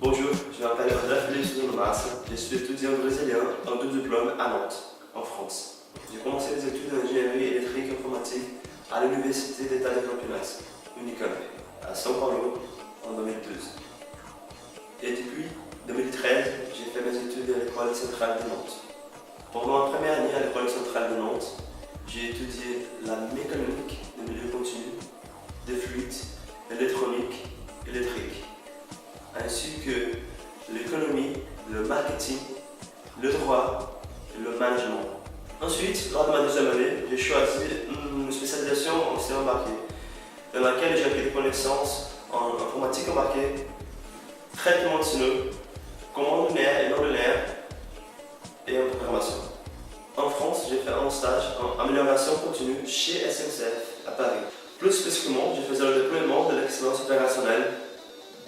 Bonjour, je m'appelle Rodolphe Félix-Massa, je suis étudiant brésilien en double diplôme à Nantes, en France. J'ai commencé les études d'ingénierie électrique et informatique à l'Université d'État de Campinas, Unicamp, à São Paulo, en 2012. Et depuis 2013, j'ai fait mes études à l'École centrale de Nantes. Pendant ma première année à l'École centrale de Nantes, j'ai étudié la mécanique des milieux continus, des fluides, l'électronique, électrique, ainsi que l'économie, le marketing, le droit et le management. Ensuite, lors de ma deuxième année, j'ai choisi une spécialisation en système embarqué, dans laquelle j'ai appris des connaissances en informatique embarquée, traitement de signaux, commande linéaire et non linéaire, et en programmation. En France, j'ai fait un stage en amélioration continue chez SNCF à Paris. Plus spécifiquement, je faisais le déploiement de l'excellence opérationnelle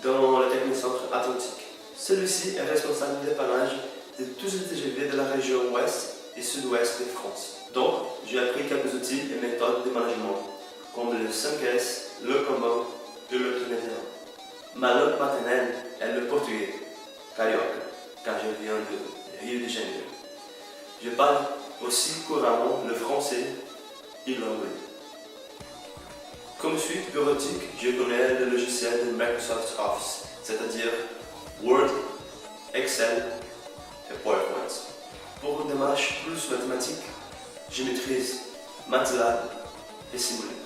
dans le Technicentre Atlantique. Celui-ci est responsable du dépannage de tous les TGV de la région ouest et sud-ouest de France. Donc, j'ai appris quelques outils et méthodes de management, comme le 5S, le Kanban et le Kinésian. Ma langue maternelle est le portugais, carioca, car je viens de Rio de Janeiro. Je parle aussi couramment le français et l'anglais. Comme suite bureautique, je connais le logiciel de Microsoft Office, c'est-à-dire Word, Excel et PowerPoint. Pour une démarche plus mathématique, je maîtrise MATLAB et Simulink.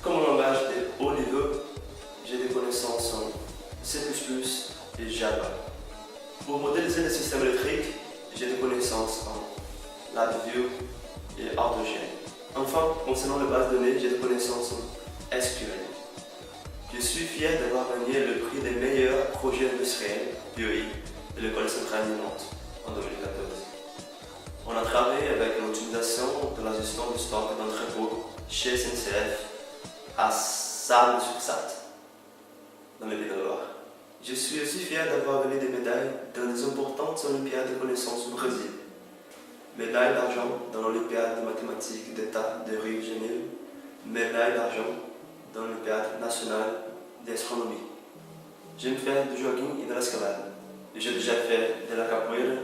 Comme un langage de haut niveau, j'ai des connaissances en C++ et Java. Pour modéliser les systèmes électriques, j'ai des connaissances en LabVIEW et AutoGen. Enfin, concernant les bases de données, j'ai des connaissances en SQL. Je suis fier d'avoir gagné le prix des meilleurs projets industriels BOI de l'École centrale de Nantes en 2014. On a travaillé avec l'optimisation de la gestion du stock d'entrepôt chez SNCF à Salles-sur-Sarthe, dans les Pays de la Loire. Je suis aussi fier d'avoir gagné des médailles dans des importantes Olympiades de connaissances au Brésil. Médaille d'argent dans l'Olympiade de mathématiques d'État de Rio de Janeiro, médaille d'argent dans l'Olympiade nationale d'astronomie. J'aime faire du jogging et de l'escalade. J'ai déjà fait de la capoeira,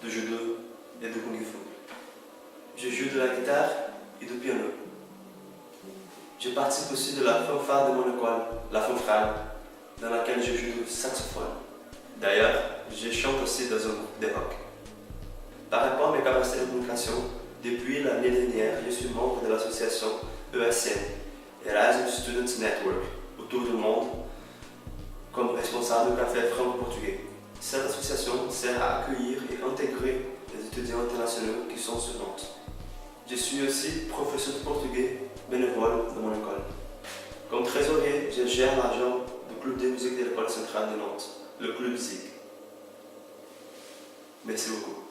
du judo et du kung fu. Je joue de la guitare et du piano. Je participe aussi de la fanfare de mon école, la fanfare, dans laquelle je joue du saxophone. D'ailleurs, je chante aussi dans un groupe de rock. Par rapport à mes capacités de communication, depuis l'année dernière, je suis membre de l'association ESN, Erasmus Students Network, autour du monde, comme responsable du café franco-portugais. Cette association sert à accueillir et intégrer les étudiants internationaux qui sont sur Nantes. Je suis aussi professeur de portugais bénévole de mon école. Comme trésorier, je gère l'argent du club de musique de l'école centrale de Nantes, le club ZIG. Merci beaucoup.